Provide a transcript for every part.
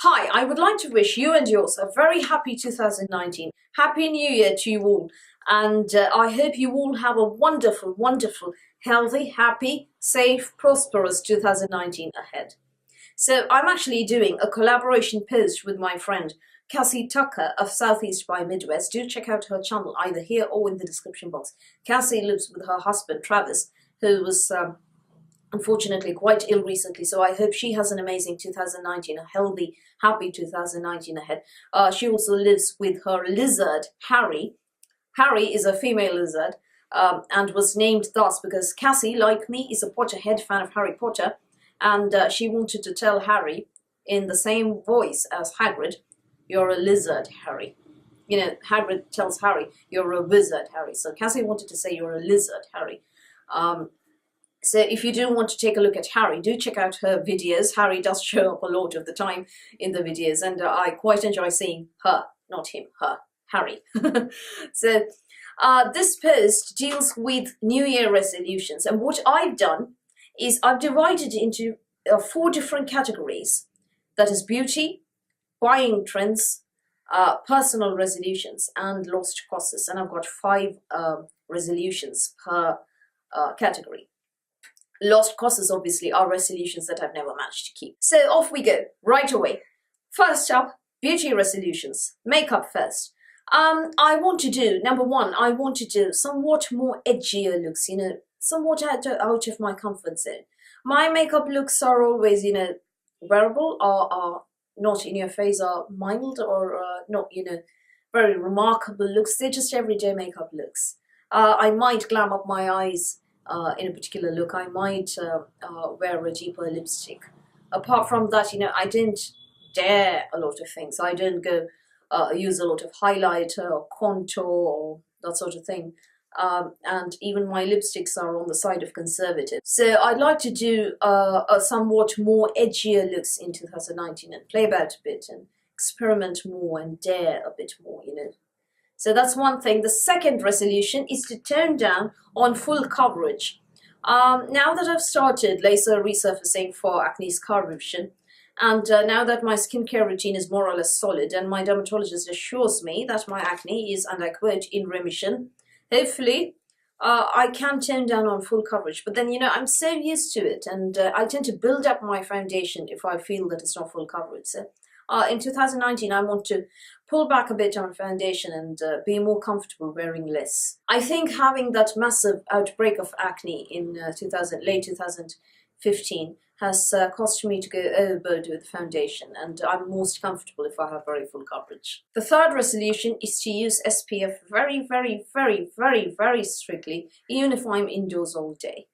Hi, I would like to wish you and yours a very happy 2019. Happy New Year to you all. And I hope you all have a wonderful, wonderful, healthy, happy, safe, prosperous 2019 ahead. So I'm actually doing a collaboration post with my friend Cassie Tucker of SouthEastByMidWest. Do check out her channel either here or in the description box. Cassie lives with her husband Travis, who was unfortunately quite ill recently, so I hope she has an amazing 2019, a healthy, happy 2019 ahead. She also lives with her lizard, Harry. Harry is a female lizard and was named thus because Cassie, like me, is a Potterhead fan of Harry Potter, and she wanted to tell Harry in the same voice as Hagrid, "You're a lizard, Harry." You know, Hagrid tells Harry, "You're a wizard, Harry." So Cassie wanted to say, "You're a lizard, Harry." So if you do want to take a look at Harry, do check out her videos. Harry does show up a lot of the time in the videos, and I quite enjoy seeing her, not him, her, Harry. So this post deals with New Year resolutions, and what I've done is I've divided it into 4 different categories. That is beauty, buying trends, personal resolutions, and lost causes. And I've got 5 resolutions per category. Lost causes, obviously, are resolutions that I've never managed to keep. So off we go, right away. First up, beauty resolutions. Makeup first. I want to do, number 1, I want to do somewhat more edgier looks, somewhat out of my comfort zone. My makeup looks are always, wearable, are not in your face, are mild, or not, very remarkable looks. They're just everyday makeup looks. I might glam up my eyes in a particular look. I might wear a deeper lipstick. Apart from that, I don't dare a lot of things. I don't go use a lot of highlighter or contour or that sort of thing. And even my lipsticks are on the side of conservative. So I'd like to do a somewhat more edgier looks in 2019 and play about a bit and experiment more and dare a bit more, So that's one thing. The second resolution is to tone down on full coverage. Now that I've started laser resurfacing for acne scar revision, and now that my skincare routine is more or less solid, and my dermatologist assures me that my acne is, and I quote, in remission, hopefully I can tone down on full coverage. But then, I'm so used to it, and I tend to build up my foundation if I feel that it's not full coverage. So in 2019, I want to pull back a bit on foundation and be more comfortable wearing less. I think having that massive outbreak of acne in late 2015 has caused me to go overboard with foundation, and I'm most comfortable if I have very full coverage. The third resolution is to use SPF very, very, very, very, very strictly, even if I'm indoors all day.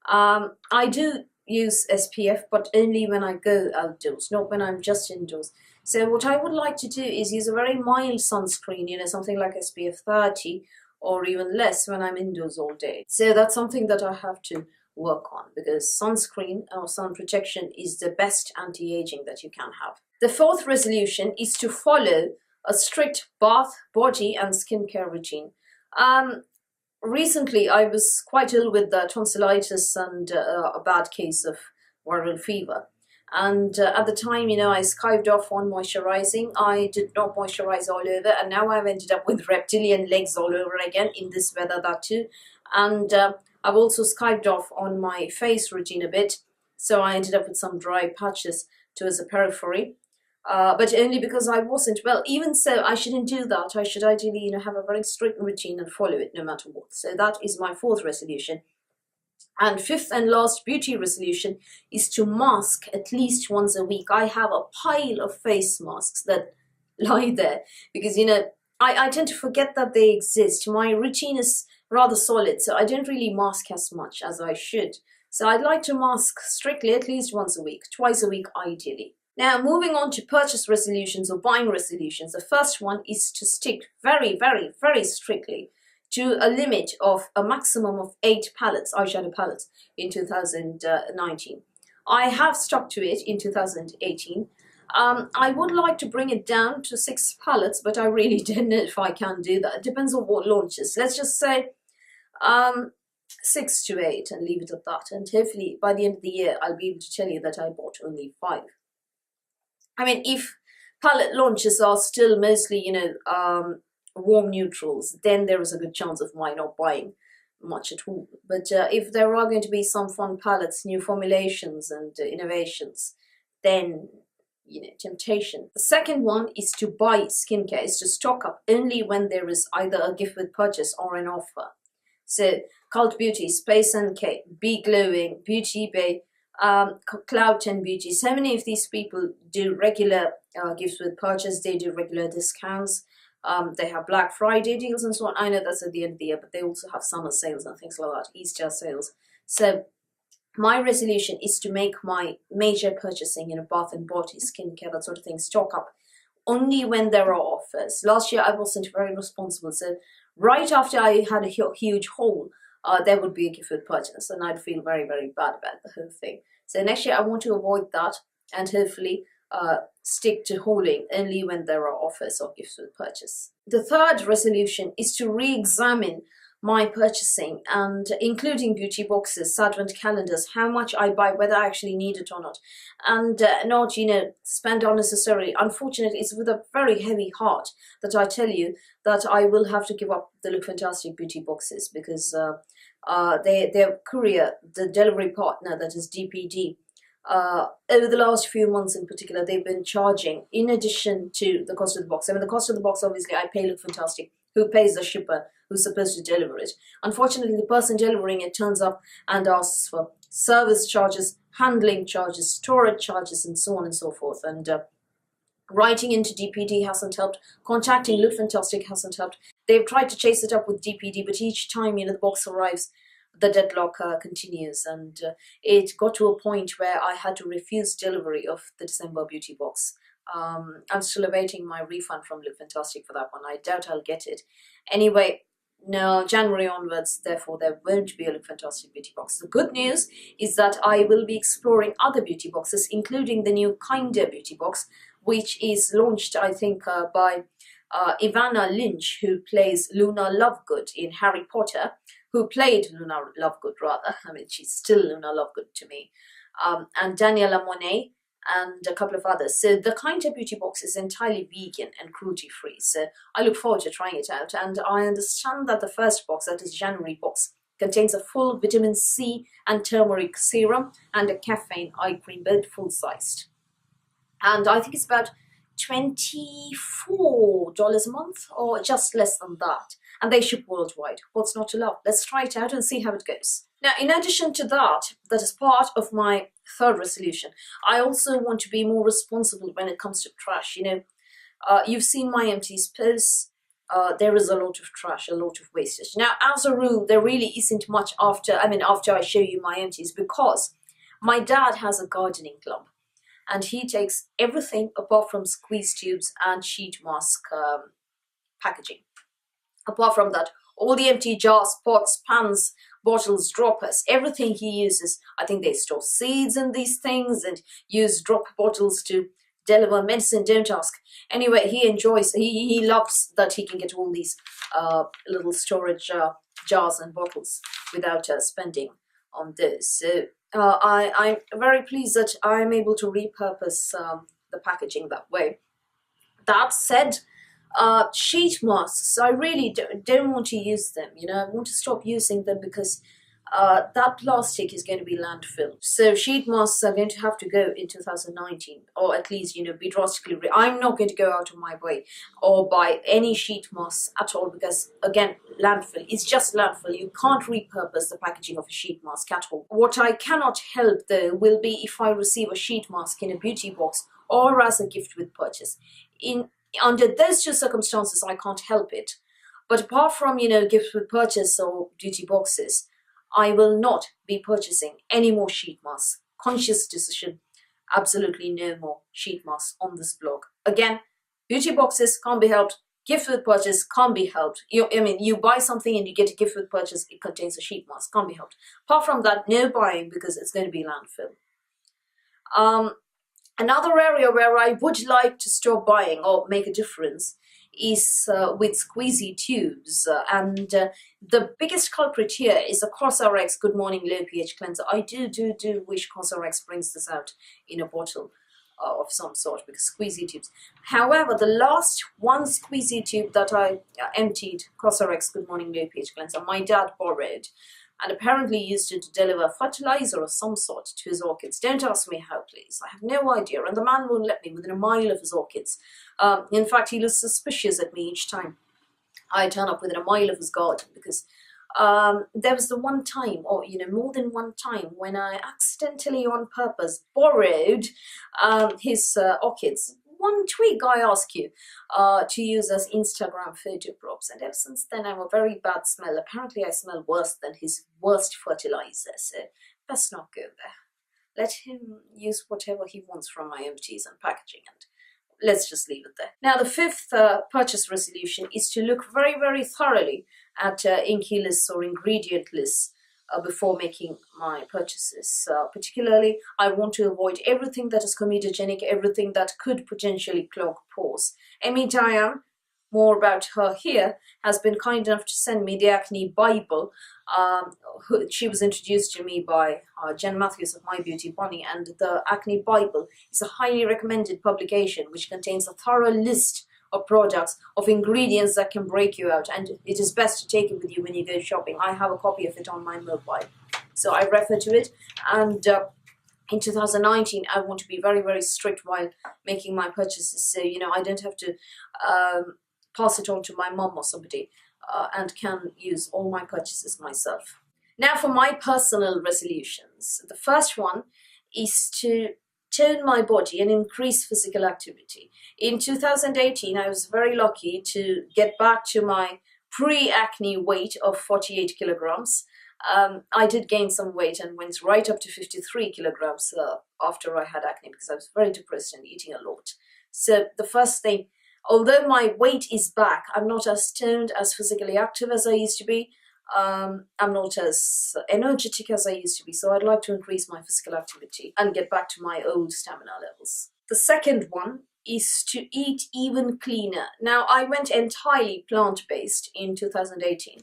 I do use SPF, but only when I go outdoors, not when I'm just indoors. So what I would like to do is use a very mild sunscreen, something like SPF 30 or even less when I'm indoors all day. So that's something that I have to work on, because sunscreen or sun protection is the best anti-aging that you can have. The fourth resolution is to follow a strict bath, body and skincare routine. Recently, I was quite ill with tonsillitis and a bad case of viral fever. And at the time, I skived off on moisturizing. I did not moisturize all over, and now I've ended up with reptilian legs all over again in this weather, that too. And I've also skived off on my face routine a bit, so I ended up with some dry patches towards the periphery. But only because I wasn't well. Even so, I shouldn't do that. I should ideally, have a very strict routine and follow it no matter what. So that is my fourth resolution. And fifth and last beauty resolution is to mask at least once a week. I have a pile of face masks that lie there because, I tend to forget that they exist. My routine is rather solid, so I don't really mask as much as I should. So I'd like to mask strictly at least once a week, twice a week ideally. Now, moving on to purchase resolutions or buying resolutions, the first one is to stick very, very, very strictly to a limit of a maximum of 8 palettes, eyeshadow palettes, in 2019. I have stuck to it in 2018. I would like to bring it down to 6 palettes, but I really don't know if I can do that. It depends on what launches. Let's just say 6 to 8 and leave it at that. And hopefully by the end of the year, I'll be able to tell you that I bought only 5. I mean, if palette launches are still mostly, warm neutrals, then there is a good chance of my not buying much at all. But if there are going to be some fun palettes, new formulations and innovations, then, temptation. The second one is to buy skincare, is to stock up only when there is either a gift with purchase or an offer. So Cult Beauty, Space NK, Be Glowing, Beauty Bay, Cloud 10 Beauty, so many of these people do regular gifts with purchase, they do regular discounts, they have Black Friday deals and so on. I know that's at the end of the year, but they also have summer sales and things like that, Easter sales. So my resolution is to make my major purchasing, bath and body, skincare, that sort of thing, stock up only when there are offers. Last year I wasn't very responsible, so right after I had a huge haul, there would be a gift with purchase, and I'd feel very, very bad about the whole thing. So next year I want to avoid that and hopefully stick to hauling only when there are offers or gifts with purchase. The third resolution is to re-examine my purchasing, and including beauty boxes, advent calendars, how much I buy, whether I actually need it or not, and not, spend unnecessarily. Unfortunately, it's with a very heavy heart that I tell you that I will have to give up the Look Fantastic beauty boxes, because their courier, the delivery partner, that is DPD, over the last few months in particular, they've been charging, in addition to the cost of the box. I mean, the cost of the box, obviously, I pay Look Fantastic, who pays the shipper who's supposed to deliver it. Unfortunately, the person delivering it turns up and asks for service charges, handling charges, storage charges, and so on and so forth. And writing into DPD hasn't helped. Contacting Look Fantastic hasn't helped. They've tried to chase it up with DPD, but each time, the box arrives, the deadlock continues, and it got to a point where I had to refuse delivery of the December beauty box. I'm still awaiting my refund from Look Fantastic for that one. I doubt I'll get it. Anyway, no, January onwards, therefore there won't be a Look Fantastic beauty box. The good news is that I will be exploring other beauty boxes, including the new Kinder beauty box, which is launched, I think, by Ivana Lynch, who plays Luna Lovegood in Harry Potter, who played Luna Lovegood, rather. I mean, she's still Luna Lovegood to me. And Daniela Monet, and a couple of others. So the Kinder beauty box is entirely vegan and cruelty-free. So I look forward to trying it out. And I understand that the first box, that is January box, contains a full vitamin C and turmeric serum and a caffeine eye cream, both full-sized. And I think it's about $24 a month, or just less than that. And they ship worldwide. What's not to love? Let's try it out and see how it goes. Now, in addition to that, that is part of my third resolution, I also want to be more responsible when it comes to trash. You've seen my empties posts. There is a lot of trash, a lot of wastage. Now, as a rule, there really isn't much after I show you my empties, because my dad has a gardening club, and he takes everything apart from squeeze tubes and sheet mask packaging. Apart from that, all the empty jars, pots, pans, bottles, droppers, everything he uses. I think they store seeds in these things and use drop bottles to deliver medicine, don't ask. Anyway, he enjoys, he loves that he can get all these little storage jars and bottles without spending on those. So I'm very pleased that I'm able to repurpose the packaging that way. That said, sheet masks, I really don't want to use them. I want to stop using them, because that plastic is going to be landfill. So sheet masks are going to have to go in 2019, or at least, be drastically. I'm not going to go out of my way or buy any sheet masks at all, because, again, landfill. It's just landfill. You can't repurpose the packaging of a sheet mask at all. What I cannot help, though, will be if I receive a sheet mask in a beauty box or as a gift with purchase. Under those two circumstances, I can't help it. But apart from, gifts with purchase or beauty boxes, I will not be purchasing any more sheet masks. Conscious decision. Absolutely no more sheet masks on this blog. Again, beauty boxes can't be helped. Gift with purchase can't be helped. You buy something and you get a gift with purchase, it contains a sheet mask. Can't be helped. Apart from that, no buying, because it's going to be landfill. Another area where I would like to stop buying or make a difference is with squeezy tubes. And the biggest culprit here is the COSRX Good Morning Low pH Cleanser. I do wish COSRX brings this out in a bottle. of some sort, because squeezy tubes. However, the last one squeezy tube that I emptied, Cosrx Good Morning Low pH Cleanser, my dad borrowed and apparently used it to deliver fertilizer of some sort to his orchids. Don't ask me how, please. I have no idea. And the man won't let me within a mile of his orchids. In fact, he looks suspicious at me each time I turn up within a mile of his garden, because there was the one time, or more than one time, when I accidentally on purpose borrowed his orchids. One twig I ask you to use as Instagram photo props, and ever since then I have a very bad smell. Apparently I smell worse than his worst fertilizer, so best not go there. Let him use whatever he wants from my empties and packaging, and let's just leave it there. Now, the fifth purchase resolution is to look very, very thoroughly at inky lists or ingredient lists before making my purchases. Particularly, I want to avoid everything that is comedogenic, everything that could potentially clog pores. Amy Diane, more about her here, has been kind enough to send me the Acne Bible. She was introduced to me by Jen Matthews of My Beauty Bunny, and the Acne Bible is a highly recommended publication which contains a thorough list of products, of ingredients that can break you out, and it is best to take it with you when you go shopping. I have a copy of it on my mobile, so I refer to it. And in 2019, I want to be very, very strict while making my purchases, so I don't have to pass it on to my mom or somebody, and can use all my purchases myself. Now, for my personal resolutions, the first one is to tone my body and increase physical activity. In 2018, I was very lucky to get back to my pre-acne weight of 48 kilograms. I did gain some weight and went right up to 53 kilograms after I had acne, because I was very depressed and eating a lot. So the first thing, although my weight is back, I'm not as toned, as physically active as I used to be. I'm not as energetic as I used to be, so I'd like to increase my physical activity and get back to my old stamina levels. The second one is to eat even cleaner. Now, I went entirely plant-based in 2018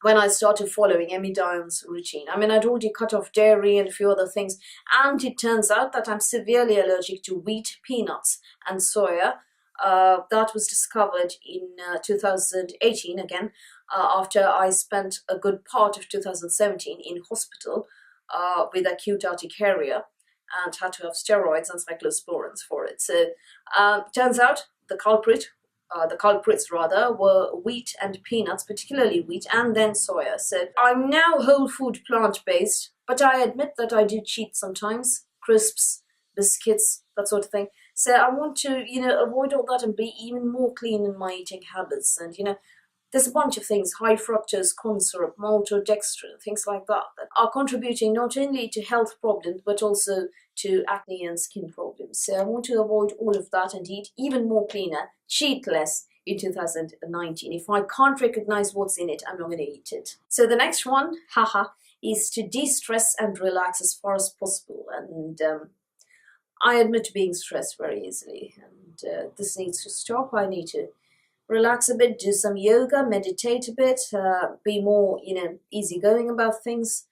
when I started following Amy Diane's routine. I mean, I'd already cut off dairy and a few other things, and it turns out that I'm severely allergic to wheat, peanuts, and soya. That was discovered in 2018 again, after I spent a good part of 2017 in hospital with acute urticaria and had to have steroids and cyclosporins for it. So turns out the culprits were wheat and peanuts, particularly wheat, and then soya. So I'm now whole food plant-based, but I admit that I do cheat sometimes. Crisps, biscuits, that sort of thing. So I want to, avoid all that and be even more clean in my eating habits. And, there's a bunch of things, high fructose corn syrup, maltodextrin, things like that, that are contributing not only to health problems, but also to acne and skin problems. So I want to avoid all of that and eat even more cleaner, cheat less in 2019. If I can't recognize what's in it, I'm not going to eat it. So the next one, is to de-stress and relax as far as possible. And I admit to being stressed very easily, and this needs to stop. I need to relax a bit, do some yoga, meditate a bit, be more, easygoing about things,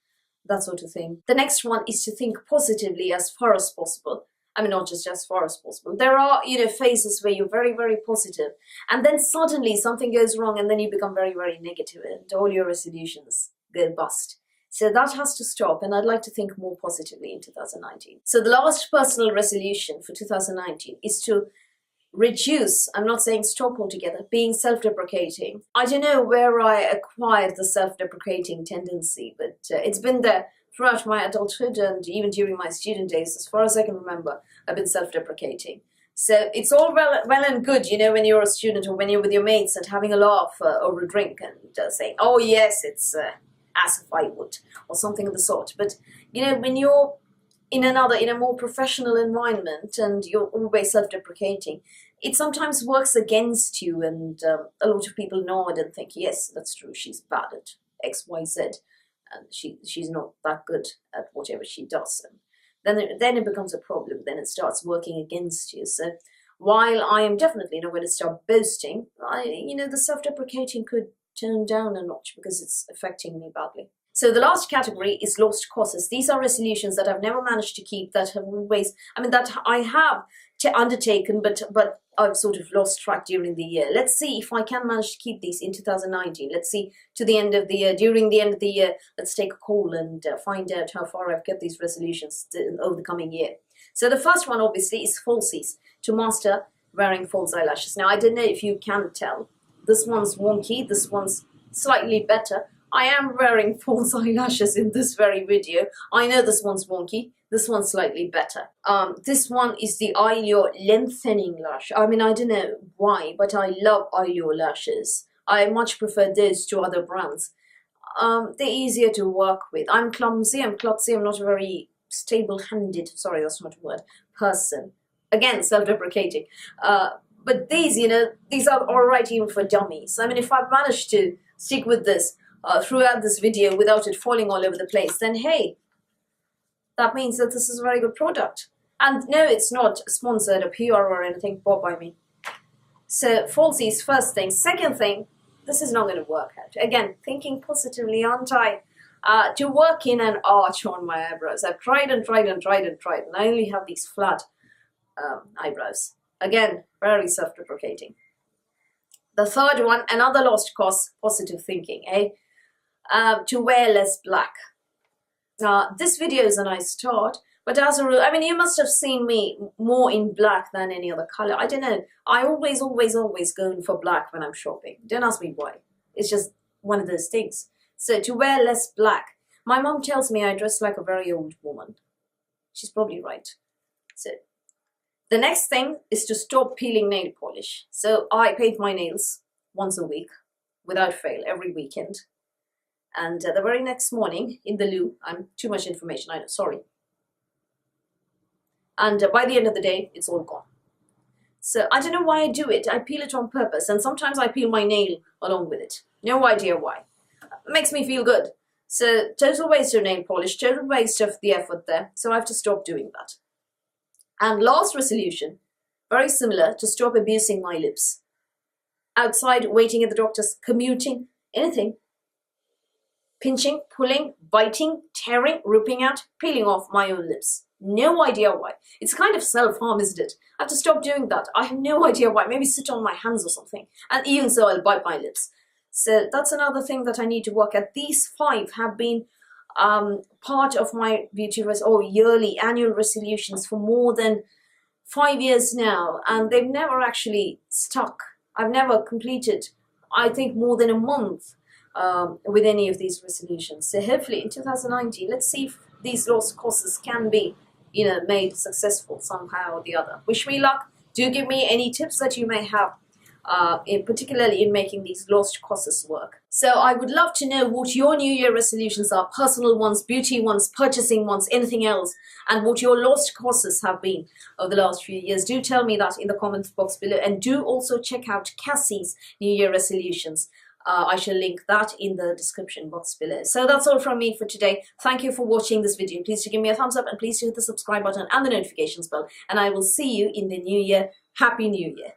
that sort of thing. The next one is to think positively as far as possible. I mean, not just as far as possible. There are, phases where you're very, very positive, and then suddenly something goes wrong, and then you become very, very negative, and all your resolutions go bust. So that has to stop, and I'd like to think more positively in 2019. So the last personal resolution for 2019 is to reduce, I'm not saying stop altogether, being self-deprecating. I don't know where I acquired the self-deprecating tendency, but it's been there throughout my adulthood and even during my student days. As far as I can remember, I've been self-deprecating. So it's all well and good, when you're a student or when you're with your mates and having a laugh over a drink and saying, oh yes, it's as if I would, or something of the sort. But, when you're in a more professional environment and you're always self-deprecating, it sometimes works against you, and a lot of people nod and think, yes, that's true, she's bad at X, Y, Z, and she's not that good at whatever she does. And then it becomes a problem, then it starts working against you. So while I am definitely not going to start boasting, the self-deprecating could tone down a notch because it's affecting me badly. So the last category is lost causes. These are resolutions that I've never managed to keep, that have always, that I have undertaken, but I've sort of lost track during the year. Let's see if I can manage to keep these in 2019. Let's see to the end of the year. During the end of the year, let's take a call and find out how far I've kept these resolutions over the coming year. So the first one, obviously, is falsies, to master wearing false eyelashes. Now, I don't know if you can tell. This one's wonky. This one's slightly better. I am wearing false eyelashes in this very video. I know this one's wonky. This one's slightly better. This one is the eyelure lengthening lash. I don't know why, but I love eyelure lashes. I much prefer those to other brands. They're easier to work with. I'm clumsy, I'm klutzy, I'm not a very stable-handed, sorry, that's not a word, person. Again, self-deprecating. But these, these are all right even for dummies. If I've managed to stick with this throughout this video without it falling all over the place, then hey, that means that this is a very good product. And no, it's not sponsored or PR or anything bought by me. So falsies, first thing. Second thing, this is not going to work out. Again, thinking positively, aren't I? To work in an arch on my eyebrows. I've tried and tried and tried and tried, and I only have these flat eyebrows. Again, very self-deprecating. The third one, another lost cause, positive thinking, to wear less black. This video is a nice start, but as a rule, you must have seen me more in black than any other color. I don't know. I always go in for black when I'm shopping. Don't ask me why. It's just one of those things. So to wear less black. My mom tells me I dress like a very old woman. She's probably right. So the next thing is to stop peeling nail polish. So I paint my nails once a week, without fail, every weekend. And the very next morning in the loo, I'm too much information, I know, sorry. And by the end of the day, it's all gone. So I don't know why I do it. I peel it on purpose, and sometimes I peel my nail along with it. No idea why. It makes me feel good. So total waste of nail polish, total waste of the effort there. So I have to stop doing that. And last resolution, very similar, to stop abusing my lips. Outside, waiting at the doctor's, commuting, anything. Pinching, pulling, biting, tearing, ripping out, peeling off my own lips. No idea why. It's kind of self-harm, isn't it? I have to stop doing that. I have no idea why. Maybe sit on my hands or something. And even so, I'll bite my lips. So that's another thing that I need to work at. These 5 have been part of my yearly annual resolutions for more than 5 years now. And they've never actually stuck. I've never completed, I think, more than a month with any of these resolutions. So hopefully in 2019, let's see if these lost causes can be, made successful somehow or the other. Wish me luck. Do give me any tips that you may have, particularly in making these lost causes work. So I would love to know what your New Year resolutions are, personal ones, beauty ones, purchasing ones, anything else, and what your lost causes have been over the last few years. Do tell me that in the comments box below, and do also check out Cassie's New Year resolutions. I shall link that in the description box below. So that's all from me for today. Thank you for watching this video. Please do give me a thumbs up, and please do hit the subscribe button and the notifications bell. And I will see you in the new year. Happy New Year.